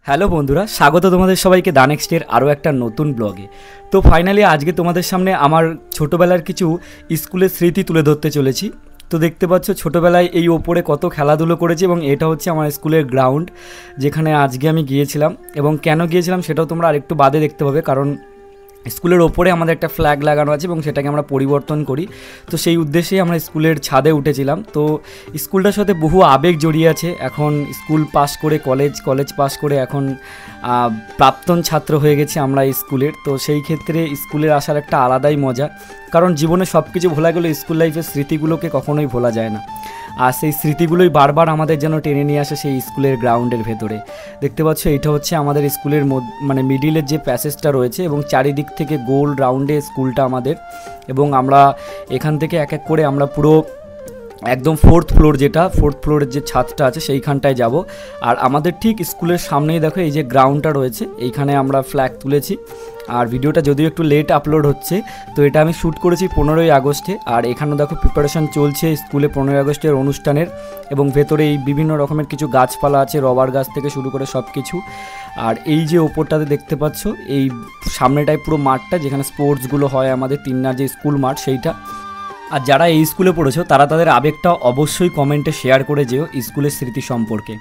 Hello বন্ধুরা, স্বাগত তোমাদের সবাইকে দা নেক্সটের আরও একটা নতুন ব্লগে। তো ফাইনালি আজকে তোমাদের সামনে আমার ছোটোবেলার কিছু স্কুলের স্মৃতি তুলে ধরতে চলেছি। তো দেখতে পাচ্ছ ছোটোবেলায় এই ওপরে কত খেলাধুলো করেছি, এবং এটা হচ্ছে আমার স্কুলের গ্রাউন্ড যেখানে আজকে আমি গিয়েছিলাম। এবং কেন গিয়েছিলাম সেটাও তোমরা আরেকটু বাদে দেখতে পাবে, কারণ স্কুলের ওপরে আমাদের একটা ফ্ল্যাগ লাগানো আছে এবং সেটাকে আমরা পরিবর্তন করি। তো সেই উদ্দেশ্যেই আমরা স্কুলের ছাদে উঠেছিলাম। তো স্কুলটার সাথে বহু আবেগ জড়িয়ে আছে। এখন স্কুল পাস করে কলেজ পাস করে এখন প্রাক্তন ছাত্র হয়ে গেছি আমরা স্কুলের। তো সেই ক্ষেত্রে স্কুলের আসার একটা আলাদাই মজা, কারণ জীবনে সব কিছু ভোলা গেলে স্কুল লাইফের স্মৃতিগুলোকে কখনোই ভোলা যায় না। আর সেই স্মৃতিগুলোই বারবার আমাদের যেন টেনে নিয়ে আসে সেই স্কুলের গ্রাউন্ডের ভেতরে। দেখতে পাচ্ছ এটা হচ্ছে আমাদের স্কুলের মানে মিডিলের যে প্যাসেজটা রয়েছে, এবং চারিদিক থেকে গোল রাউন্ডে স্কুলটা আমাদের। এবং আমরা এখান থেকে এক এক করে আমরা পুরো একদম ফোর্থ ফ্লোরের যে ছাদটা আছে সেইখানটায় যাব। আর আমাদের ঠিক স্কুলের সামনেই দেখো এই যে গ্রাউন্ডটা রয়েছে, এইখানে আমরা ফ্ল্যাগ তুলেছি। আর ভিডিওটা যদিও একটু লেট আপলোড হচ্ছে, তো এটা আমি শ্যুট করেছি 15ই আগস্টে। আর এখানে দেখো প্রিপারেশন চলছে স্কুলে 15ই আগস্টের অনুষ্ঠানের, এবং ভেতরে এই বিভিন্ন রকমের কিছু গাছপালা আছে, রবার গাছ থেকে শুরু করে সব কিছু। আর এই যে ওপরটাতে দেখতে পাচ্ছ, এই সামনেটায় পুরো মাঠটা যেখানে স্পোর্টসগুলো হয় আমাদের তিননার যে স্কুল মাঠ সেইটা। আর যারা এই স্কুলে পড়েছো তারা তাদের আবেগটা অবশ্যই কমেন্টে শেয়ার করে যেও স্কুলের স্মৃতি সম্পর্কে।